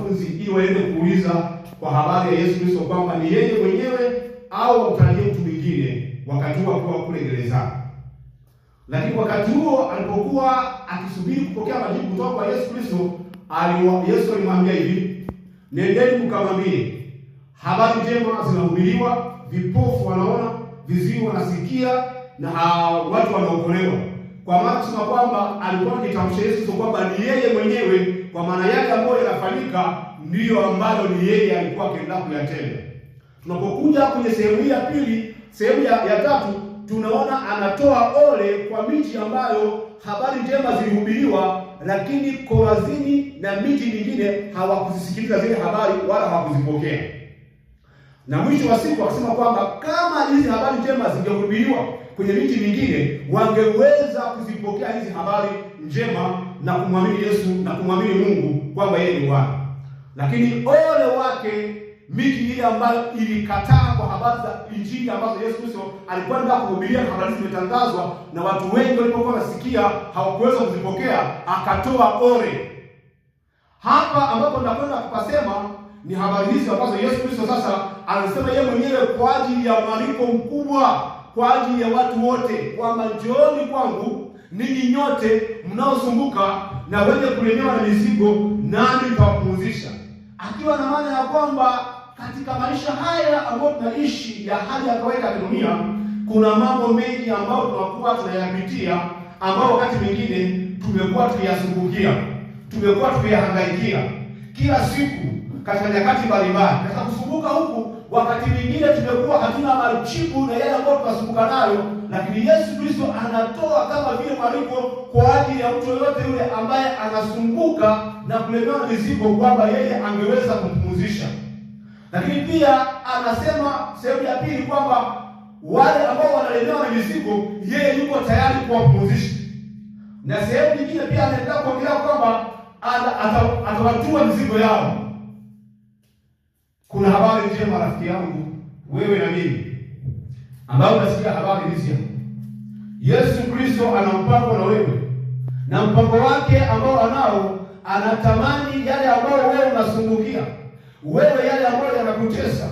wanafunzi ili waende kuuliza kwa habari ya Yesu Kristo kwamba ni yeye mwenyewe au wakutarajia mtu mwingine, wakati huo akiwa kule gerezani. Lakini wakati huo alipokuwa akisubiri kupokea majibu kutoka kwa Yesu Kristo, Yesu alimwambia hivi, nendeni mkamwambie habari njema zinahubiriwa, vipofu wanaona, viziwi wanasikia, na watu wanaokolewa. Kwa maana kusema kwamba alikuwa akitamsha Yesu Kristo kwamba ni yeye mwenyewe, kwa maana yale ambayo yanafanyika ndiyo ambayo ni yeye alikuwa akienda kuyatenda. Tunapokuja kwenye sehemu hii ya pili, sehemu ya tatu, tunaona anatoa ole kwa miji ambayo habari njema zilihubiriwa, lakini Korazini na miji mingine hawakuzisikiliza zile habari wala hawakuzipokea. Na mwisho wa siku akasema kwamba kama hizi habari njema zingehubiriwa kwenye miji mingine, wangeweza kuzipokea hizi habari njema na kumwamini Yesu na kumwamini Mungu kwamba yeye ni Bwana. Lakini ole wake miji ile ambayo ilikataa kwa habari za Injili ambazo Yesu Kristo alikuwa anataka kuhubiria, habari zimetangazwa na watu wengi walipokuwa wanasikia hawakuweza kuzipokea, akatoa ole. Hapa ambapo nakwenda kupasema ni habari hizi ambazo Yesu Kristo sasa anasema yeye mwenyewe kwa ajili ya mwaliko mkubwa, kwa ajili ya watu wote, kwamba njooni kwangu ninyi nyote mnaosumbuka na wenye kulemewa na mizigo, nami nitawapumzisha. Akiwa na maana ya kwamba katika maisha haya ambayo tunaishi ya hali ya kawaida ya dunia, kuna mambo mengi ambayo tunakuwa tunayapitia, ambao wakati mwingine tumekuwa tukiyasumbukia, tumekuwa tukiyahangaikia kila siku katika nyakati mbalimbali. Katika kusumbuka huku, wakati mwingine tumekuwa hatuna majibu na yale ambayo tunasumbuka nayo, lakini Yesu Kristo anatoa kama vile mwaliko kwa ajili ya mtu yoyote yule ambaye anasumbuka na kulemewa na mizigo, kwamba yeye angeweza kumpumzisha. Lakini pia anasema sehemu ya pili kwamba wale ambao wanalemewa na mizigo, yeye yuko tayari kuwapumzisha. Na sehemu nyingine pia anaendelea kuongelea kwamba atawatua mizigo yao. Kuna habari njema rafiki yangu, wewe na mimi, ambao unasikia habari hizi. Yesu Kristo ana mpango na wewe, na mpango wake ambao anao, anatamani yale ambayo wewe unasumbukia, wewe yale ambayo yanakutesa,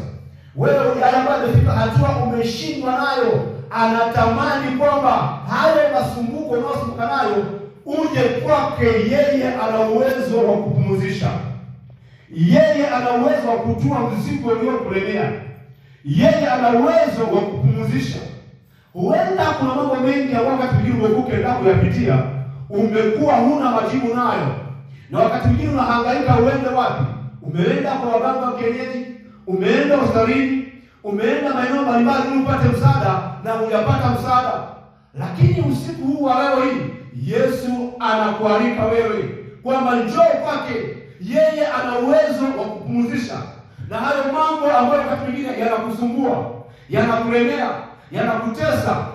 wewe yale ambayo umefika hatua umeshindwa nayo, anatamani kwamba hayo masumbuko unayosumbuka nayo uje kwake. Yeye ana uwezo wa kupumzisha. Yeye ana uwezo wa kutua mzigo uliokulemea. Yeye ana uwezo wa kupumzisha. Huenda kuna mambo mengi ambayo wakati mwingine umekuwa kuyapitia, umekuwa huna majibu nayo, na wakati mwingine unahangaika uende wapi. Umeenda kwa waganga wa kienyeji, umeenda hospitalini, umeenda maeneo mbalimbali ili upate msaada na hujapata msaada. Lakini usiku huu wa leo hii, Yesu anakualika wewe kwamba njoo kwake. Yeye ana uwezo wa kupumzisha. Na hayo mambo ambayo wakati mwingine yanakusumbua, yanakulemea, yanakutesa,